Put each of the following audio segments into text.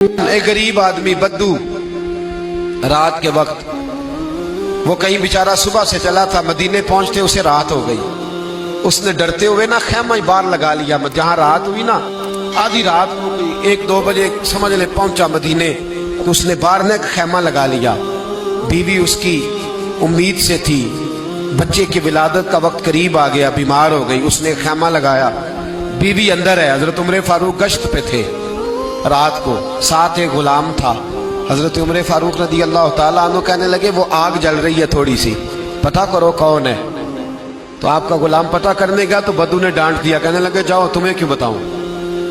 एक गरीब आदमी बद्दू रात के वक्त वो कहीं बेचारा सुबह से चला था, मदीने पहुंचते उसे रात हो गई। उसने डरते हुए ना खैमा ही बाहर लगा लिया। जहां रात हुई ना, आधी रात हो गई, 1-2 बजे समझ ले पहुंचा मदीने, तो उसने बाहर ने खैमा लगा लिया। बीवी उसकी उम्मीद से थी, बच्चे की विलादत का वक्त करीब आ गया, बीमार हो गई, उसने खैमा लगाया। बीवी अंदर है, हजरत उमर फारूक गश्त पे थे रात को, साथ एक गुलाम था। हजरत उमर फारूक रदी अल्लाह ताला अन्हु कहने लगे वो आग जल रही है थोड़ी सी, पता करो कौन है। तो आपका गुलाम पता करने गया तो बद्दू ने डांट दिया, कहने लगे जाओ तुम्हें क्यों बताऊं।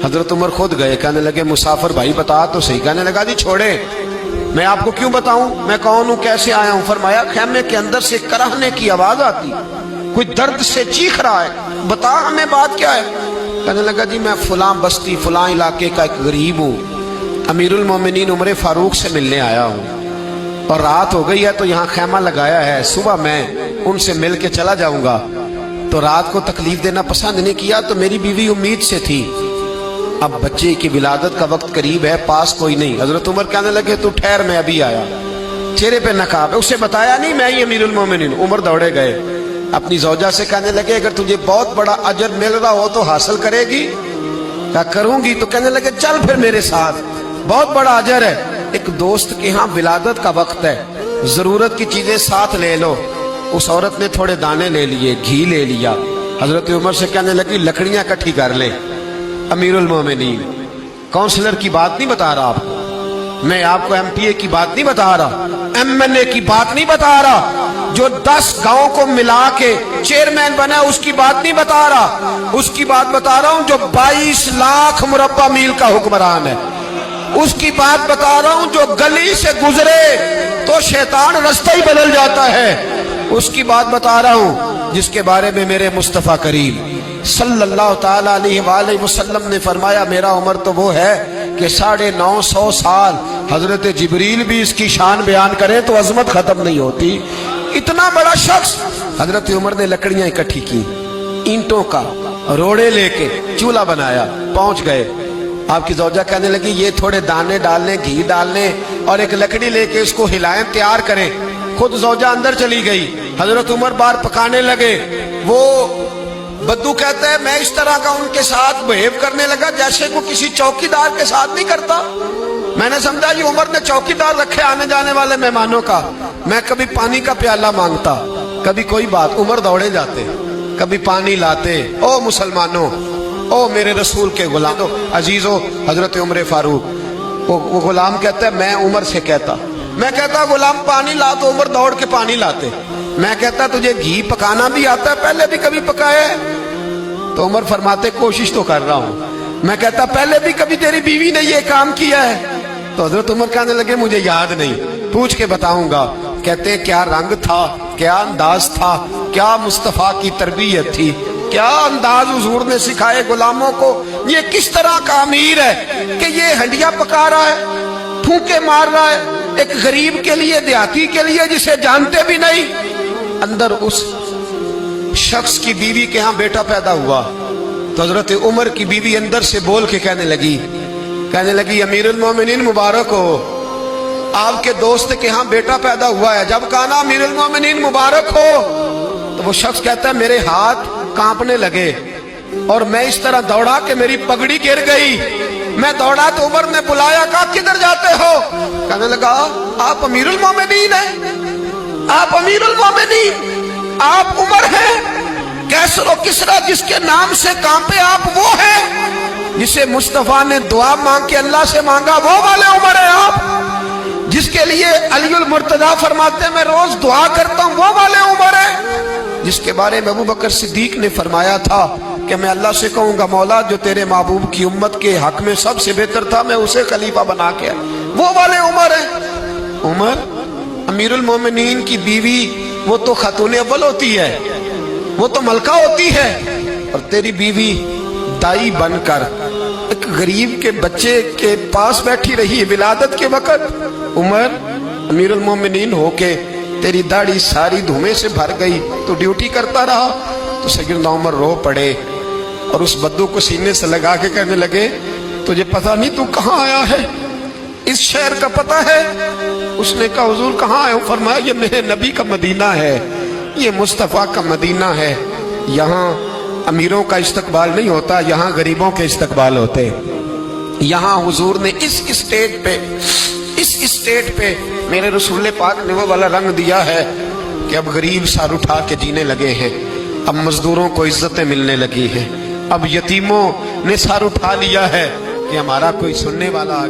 हजरत उमर खुद गए, कहने लगे मुसाफिर भाई बता तो सही। कहने लगा जी छोड़े, मैं आपको क्यों बताऊं, मैं कौन हूं, कैसे आया हूं। फरमाया खैमे के अंदर से कराहने की आवाज आती, कोई दर्द से चीख रहा है, बता हमें बात क्या है। कहने लगा जी मैं फलां बस्ती फलां इलाके का एक गरीब हूँ, अमीरुल मोमिनीन उमर फारूक से मिलने आया हूँ और रात हो गई है तो यहाँ खैमा लगाया है, सुबह मैं उनसे मिल के चला जाऊंगा। तो रात को तकलीफ देना पसंद नहीं किया, तो मेरी बीवी उम्मीद से थी, अब बच्चे की विलादत का वक्त करीब है, पास कोई नहीं। हजरत उमर कहने लगे तू ठहर, मैं अभी आया। चेहरे पे नकाब है, उसे बताया नहीं मैं ही अमीरुल मोमिनीन। उमर दौड़े गए, अपनी जौजा से कहने लगे अगर तुझे बहुत बड़ा अजर मिल रहा हो तो हासिल करेगी। क्या करूंगी, तो कहने लगे चल फिर मेरे साथ, बहुत बड़ा अजर है। एक दोस्त के यहाँ विलादत का वक्त है, जरूरत की चीजें साथ ले लो। उस औरत ने थोड़े दाने ले लिए, घी ले लिया। हजरत उमर से कहने लगी लकड़ियां इकट्ठी कर ले। अमीरुल मोमिनीन, काउंसलर की बात नहीं बता रहा आपको, मैं आपको एमपीए की बात नहीं बता रहा, एमएनए की बात नहीं बता रहा, जो 10 गांव को मिला के चेयरमैन बना उसकी बात नहीं बता रहा, उसकी बात बता रहा हूं जो 22 लाख मुरब्बा मील का हुक्मरान है। उसकी बात बता रहा हूं जो गली से गुजरे तो शैतान रास्ता ही बदल जाता है। उसकी बात बता रहा हूं जिसके बारे में मेरे मुस्तफा करीम सल्लल्लाहु ताला अलैहि वसल्लम ने फरमाया मेरा उम्र तो वो है कि 950 साल हजरत जिब्रील भी इसकी शान बयान करे तो अजमत खत्म नहीं होती। इतना बड़ा शख्स। हजरत उमर ने लकड़ियां इकट्ठी की, ईंटों का रोड़े लेके चूल्हा बनाया, पहुंच गए। आपकी जौजा कहने लगी ये थोड़े दाने डालने, घी डालने और एक लकड़ी लेके इसको हिलाएं, तैयार करें। खुद जौजा अंदर चली गई, हजरत उमर बाहर पकाने लगे। वो बद्दू कहते हैं मैं इस तरह का उनके साथ बिहेव करने लगा जैसे वो किसी चौकीदार के साथ नहीं करता। मैंने समझा ये उमर ने चौकीदार रखे आने जाने वाले मेहमानों का। मैं कभी पानी का प्याला मांगता, कभी कोई बात, उमर दौड़े जाते, कभी पानी लाते। ओ मुसलमानों, ओ मेरे रसूल के गुलाम अजीजो, हजरत उमर फारूक। वो गुलाम कहता है मैं उमर से कहता, मैं कहता गुलाम पानी ला, तो उमर दौड़ के पानी लाते। मैं कहता तुझे घी पकाना भी आता है, पहले भी कभी पकाया है? तो उमर फरमाते कोशिश तो कर रहा हूं। मैं कहता पहले भी कभी तेरी बीवी ने ये काम किया है? तो हजरत उमर कहने लगे मुझे याद नहीं, पूछ के बताऊंगा। कहते क्या रंग था, क्या अंदाज था, क्या मुस्तफा की तरबियत थी, क्या अंदाज हुजूर ने सिखाए गुलामों को। ये किस तरह का अमीर है कि ये हंडिया पका रहा है, फूंके मार रहा है एक गरीब के लिए, देहाती के लिए जिसे जानते भी नहीं। अंदर उस शख्स की बीवी के यहाँ बेटा पैदा हुआ तो हजरत उमर की बीवी अंदर से बोल के कहने लगी अमीरुल मोमिनीन मुबारक हो, आपके दोस्त के यहाँ बेटा पैदा हुआ है। जब कहा ना अमीरुल मोमिनीन मुबारक हो, तो वो शख्स कहता है मेरे हाथ कांपने लगे और मैं इस तरह दौड़ा कि मेरी पगड़ी गिर गई। मैं दौड़ा तो उमर ने बुलाया, कहा किधर जाते हो? कहने लगा आप अमीरुल मोमिनीन हैं, आप अमीरुल मोमिनीन, आप उमर हैं। कैसर और किसरा जिसके नाम से कांपे आप वो हैं, जिसे मुस्तफा ने दुआ मांग के अल्लाह से मांगा वो वाले उमर हैं आप, जिसके लिए अलीउल मुर्तजा फरमाते मैं रोज दुआ करता हूं वो वाले उमर हैं, जिसके बारे में अबू बकर सिद्दीक ने फरमाया था कि मैं अल्लाह से कहूंगा मौला जो तेरे महबूब की उम्मत के हक में सबसे बेहतर था मैं उसे खलीफा बना के, वो वाले उमर हैं। उमर अमीरुल मोमिनीन की बीवी वो तो खातून अव्वल होती है, वो तो मलका होती है, और तेरी बीवी दाई बनकर एक गरीब के बच्चे के पास बैठी रही विलादत के वक्त। उमर अमीरुल मोमिनीन होके तेरी दाढ़ी सारी धुएं से भर गई तो ड्यूटी करता रहा। तो सैयदना उमर रो पड़े और उस बद्दू को सीने से लगा के कहने लगे तुझे पता नहीं तू कहाँ आया है, शहर का पता है? उसने कहा हुजूर कहाँ है? फरमाया ये मेरे नबी का मदीना है, ये मुस्तफ़ा का मदीना है। यहाँ अमीरों का इस्तकबाल नहीं होता, यहाँ गरीबों के इस्तकबाल होते। यहाँ हुजूर ने इस स्टेट पे मेरे रसूल पाक ने वो वाला रंग दिया है कि अब गरीब सर उठा के जीने लगे हैं, अब मजदूरों को इज्जतें मिलने लगी हैं, अब यतीमों ने सर उठा लिया है कि हमारा कोई सुनने वाला